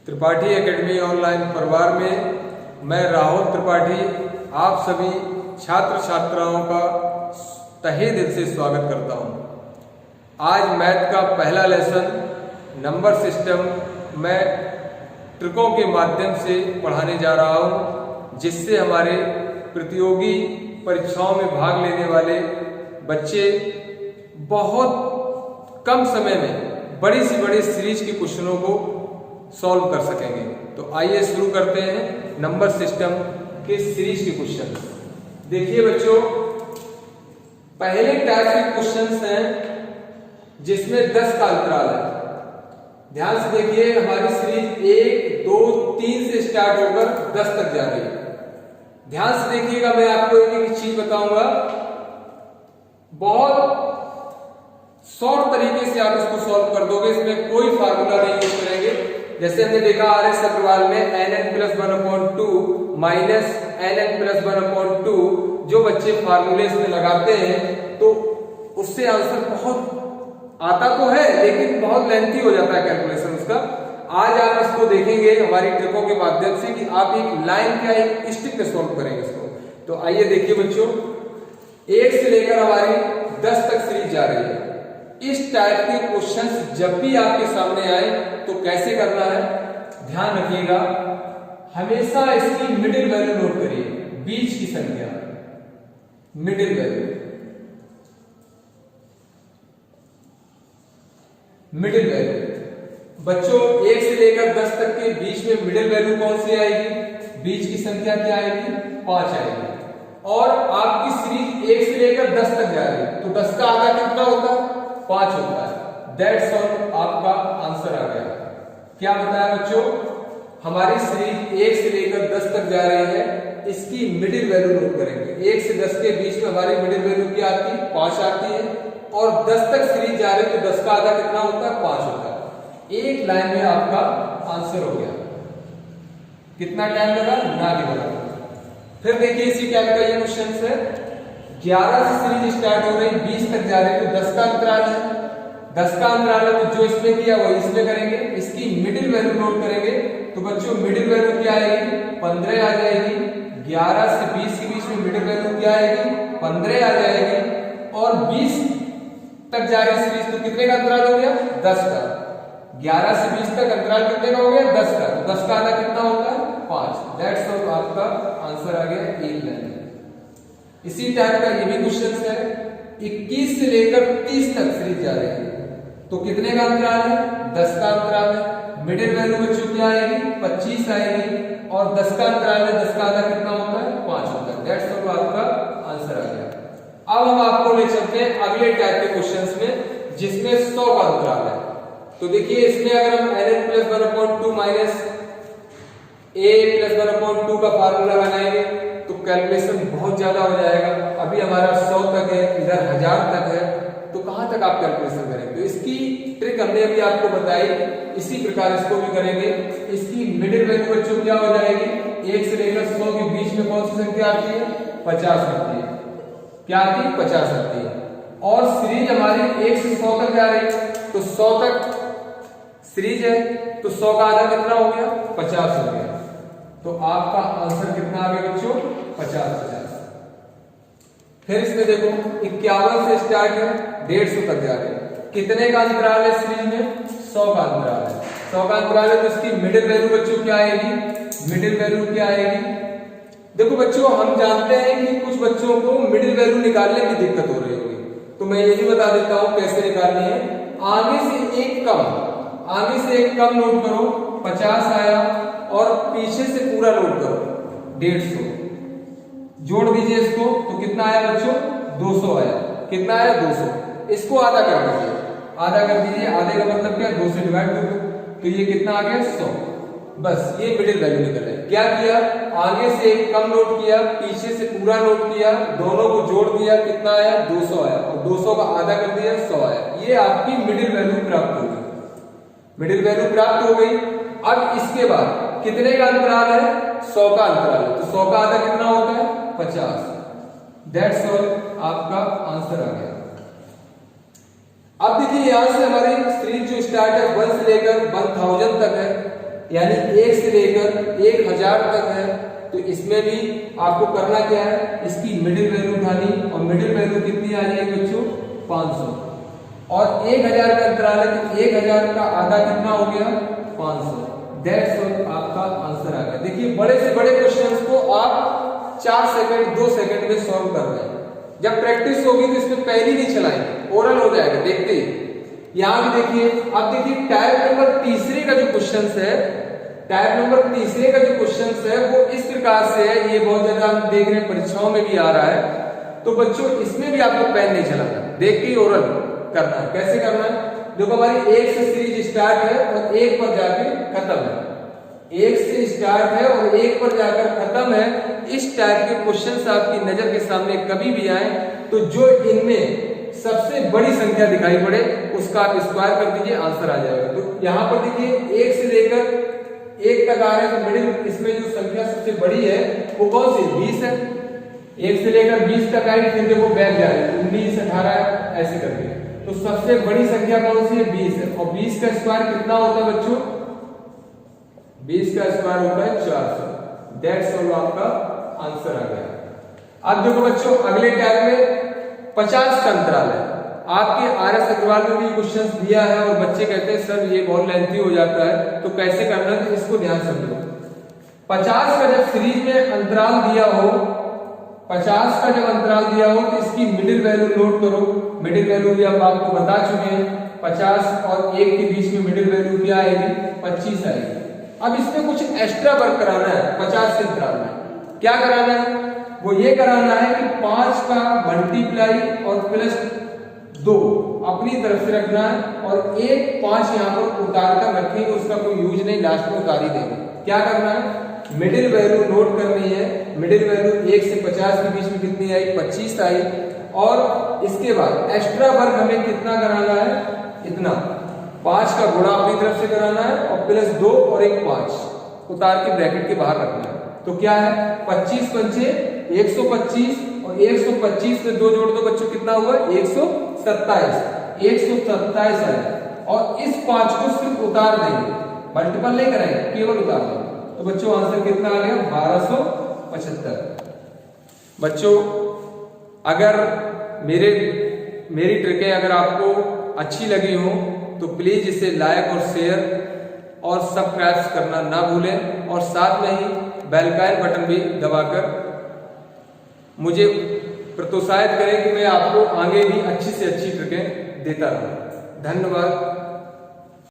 Tripathi academy online परिवार में मैं राहुल त्रिपाठी आप सभी छात्र छात्राओं का तहे दिल से स्वागत करता हूं। आज मैथ का पहला लेसन नंबर सिस्टम मैं ट्रिकों के माध्यम से पढ़ाने जा रहा हूं, जिससे हमारे प्रतियोगी परीक्षाओं में भाग लेने वाले बच्चे बहुत कम समय में बड़ी से बड़ी सीरीज के क्वेश्चनों को सॉल्व कर सकेंगे। तो आइए शुरू करते हैं नंबर सिस्टम के सीरीज के क्वेश्चन। देखिए बच्चों, पहले टाइप के क्वेश्चंस हैं जिसमें 10 का अंतराल है। ध्यान से देखिए, हमारी सीरीज 1, 2, 3 से स्टार्ट होकर 10 तक जा रही है। ध्यान से देखिएगा, मैं आपको एक चीज बताऊंगा, बहुत शॉर्ट तरीके से आप इसको सॉल्व कर दोगे। इसमें कोई फार्मूला नहीं यूज करेंगे। जैसे हमने देखा RS अग्रवाल में nn+1/2 माइनस nn+1/2 जो बच्चे फार्मूले इसमें लगाते हैं तो उससे आंसर बहुत आता तो है, लेकिन बहुत लेंथी हो जाता है कैलकुलेशन उसका। आज आप इसको देखेंगे हमारी ट्रिकों के माध्यम से कि आप एक लाइन क्या एक स्टिक पे सॉल्व करेंगे इसको। तो आइए देखिए बच्चों, 1 से लेकर हमारी 10 तक सीरीज जा रही है। इस टाइप के क्वेश्चंस जब भी आपके सामने आए तो कैसे करना है, ध्यान रखिएगा। हमेशा इसकी मिडिल वैल्यू नोट करिए, बीच की संख्या, मिडिल वैल्यू, मिडिल वैल्यू। बच्चों 1 से लेकर 10 तक के बीच में मिडिल वैल्यू कौन सी आएगी? बीच की संख्या क्या आएगी? 5 आएगी। और आपकी सीरीज 1 से लेकर 10 तक जा रही है तो 10 का आधा कितना होता है? 5 होता है। दैट्स ऑल, आपका आंसर आ गया। क्या बताया बच्चों? हमारी सीरीज 1 से लेकर 10 तक जा रही है, इसकी मिडिल वैल्यू नोट करेंगे। 1 से 10 के बीच में हमारी मिडिल वैल्यू क्या आती है? 5 आती है। और 10 तक सीरीज जा रही है तो 10 का आधा कितना होता है? 5 होता है। एक लाइन में आपका आंसर हो गया। कितना टाइम लगा? ना के बराबर। फिर देखिए इसी टाइप का ये क्वेश्चन है। 11 से सीरीज स्टार्ट हो रही, 20 तक जा रही है तो 10 का अंतराल है। 10 का अंतराल है तो जो इसमें किया वो इसमें करेंगे। इसकी मिडिल वैल्यू नोट करेंगे तो बच्चों मिडिल वैल्यू क्या आएगी? 15 आ जाएगी। 11 से 20 के बीच में मिडिल वैल्यू क्या आएगी? 15 आ जाएगी। और 20 तक जा रही सीरीज तो कितने का अंतराल हो गया? 10 का। 11 से 20 तक अंतराल कितने का हो गया? 10 का। तो 10 का आधा कितना होता है? 5। दैट्स ऑल, आपका आंसर आ गया 1 लाइन। इसी टाइप का ये भी क्वेश्चन है। 21 से लेकर 30 तक सीरीज जा रही है तो कितने का अंतराल है? 10 का अंतराल है। मिडिल वैल्यू बच्चों क्या आएगी? 25 आएगी। और 10 का अंतराल है, 10 का आधा कितना होता है? 5 होता है। दैट्स ऑल, आपका आंसर आ गया। अब हम आपको ले चलते हैं अगले टाइप के क्वेश्चंस में जिसमें 100 का अंतराल है। तो देखिए इसमें अगर हम nn+1/2 माइनस a+1/2 का फार्मूला बनाएंगे तो कैलकुलेशन बहुत ज्यादा हो जाएगा। अभी हमारा 100 तक है, इधर 1000 तक है, तो कहां तक आप कैलकुलेशन करेंगे? तो इसकी ट्रिक हमने अभी आपको बताई, इसी प्रकार इसको भी करेंगे। इसकी मिडिल वैल्यू बच्चों क्या हो जाएगी? 1 से लेकर 100 के बीच में कौन सी संख्या आती है? 50 आती है। क्या आती है? 50 आती है। और सीरीज हमारी 1 से 100 तक जा रही है तो 100 तक सीरीज है तो 100 का आधा कितना हो गया? 50 हो गया। तो आपका आंसर कितना आ गया बच्चों? 50। फिर इसमें देखो 51 से स्टार्ट है, 150 तक जा रहे हैं। कितने का अंतराल है सीरीज में? 100 का अंतराल है। 100 का अंतराल है तो इसकी मिडिल वैल्यू बच्चों क्या आएगी? मिडिल वैल्यू क्या आएगी? देखो बच्चों, हम जानते हैं कि कुछ बच्चों को मिडिल वैल्यू निकालने की दिक्कत हो रही होगी, तो मैं यही बता देता हूं कैसे निकालनी है। आगे से एक कम नोट करो, 50 आया, और पीछे से पूरा नोट करो 150, जोड़ दीजिए इसको तो कितना आया बच्चों? 200 आया। कितना आया? 200। इसको आधा कर दीजिए, आधा कर दीजिए। आधे का मतलब क्या? 2 से डिवाइड कर दो तो ये कितना आ गया? 100। बस ये मिडिल वैल्यू निकल है। क्या किया? आगे से एक कम नोट किया, पीछे से पूरा नोट किया, दोनों को जोड़ दिया, कितना आया? 200 आया। और 200 का आधा कर दिया, 100 आया। ये आपकी मिडिल वैल्यू प्राप्त हो गई। मिडिल वैल्यू प्राप्त हो गई। अब इसके बाद कितने का अंतराल है? 100 का अंतराल है तो 100 का आधा कितना होता है? 50। दैट्स ऑल, आपका आंसर आ गया। अब देखिए यहां से हमारी सीरीज जो स्टार्ट है 1 से लेकर 1000 तक है। यानी 1 से लेकर 1000 तक है, तो इसमें भी आपको करना क्या है, इसकी मिडिल वैल्यू उठानी, और मिडिल वैल्यू कितनी आ जाएगी बच्चों 500, और 1000 का अंतराल है तो 1000 का आधा कितना हो गया 500। दैट्स ऑल, आपका आंसर आ गया। देखिए बड़े से बड़े क्वेश्चंस को आप 4 सेकंड 2 सेकंड में सॉल्व कर रहे हैं। जब प्रैक्टिस होगी तो इसमें पहले नहीं चलाएंगे, ओरल हो जाएगा। देखते ही यहाँ भी देखिए, अब देखिए टाइप नंबर तीसरे का जो क्वेश्चन है, टाइप नंबर तीसरे का जो क्वेश्चन है वो इस प्रकार से है। ये बहुत ज्यादा हम देख रहे हैं, परीक्षाओं में भी आ रहा है। तो बच्चों इसमें भी आपको पेन नहीं चलाना, देख के ओरल करना है। कैसे करना है, देखो हमारी 1 से सीरीज स्टार्ट है और 1 पर जाके खत्म है। 1 से स्टार्ट है और 1 पर जाकर खत्म है। इस टाइप के क्वेश्चन आपकी नजर के सामने कभी भी आए तो जो इनमें सबसे बड़ी संख्या दिखाई पड़े उसका आप स्क्वायर कर दीजिए, आंसर आ जाएगा। तो यहाँ पर देखिए 1 से लेकर 1 तक आ रहे हैं, तो मिडिल इसमें जो संख्या सबसे बड़ी है वो कौन सी 20 है। 1 से लेकर 20 तक आई, फिर देखो बैक जा रहे हैं 19 18 ऐसे करके। तो सबसे बड़ी संख्या कौन सी है 20 है, और 20 का स्क्वायर कितना होता है बच्चों, 20 का स्क्वायर होता है 400। दैट्स ऑल, आपका आंसर आ गया। अब देखो बच्चों अगले टाइप में 50 का अंतराल है। आपके RS अग्रवाल में भी क्वेश्चन दिया है और बच्चे कहते हैं सर ये बहुत लेंथी हो जाता है, तो कैसे करना है, तो इसको ध्यान समझो। 50 का जब सीरीज में अंतराल दिया हो, 50 का जब अंतराल दिया हो तो इसकी मिडिल वैल्यू नोट करो। मिडिल वैल्यू भी अब आपको बता चुके हैं, 50 और 1 के बीच में मिडिल वैल्यू क्या आएगी 25 आएगी। अब इसमें कुछ एक्स्ट्रा वर्क कराना है 50 के अंतराल में। क्या कराना है, वो ये कराना है कि 5 का मल्टीप्लाई और प्लस 2 अपनी तरफ से रखना है, और 1 5 यहाँ पर उतार कर रखेंगे, उसका कोई यूज नहीं, लास्ट में उतार ही देंगे। क्या करना है, मिडिल वैल्यू नोट करनी है। मिडिल वैल्यू 1 से 50 के बीच में कितनी आई 25 आई, और इसके बाद एक्स्ट्रा वर्क हमें कितना कराना है, इतना 5 का गुणा अपनी तरफ से कराना है, और प्लस 2 और 1 5 उतार के ब्रैकेट के बाहर रखना है। तो क्या है 25 पंचे 125, और 125 में 2 जोड़ दो बच्चों कितना हुआ 127 आया, और इस 5 को सिर्फ उतार देंगे, मल्टीपल नहीं कराएंगे, केवल उतार देंगे। तो बच्चों आंसर कितना आ गया 1275। बच्चों अगर मेरी ट्रिकें अगर आपको अच्छी लगी हो तो प्लीज इसे लाइक और शेयर और सब्सक्राइब करना ना भूलें, और साथ में ही बेल का बटन भी दबाकर मुझे प्रोत्साहित करें कि मैं आपको आगे भी अच्छी से अच्छी ट्रिकें देता रहूं। धन्यवाद।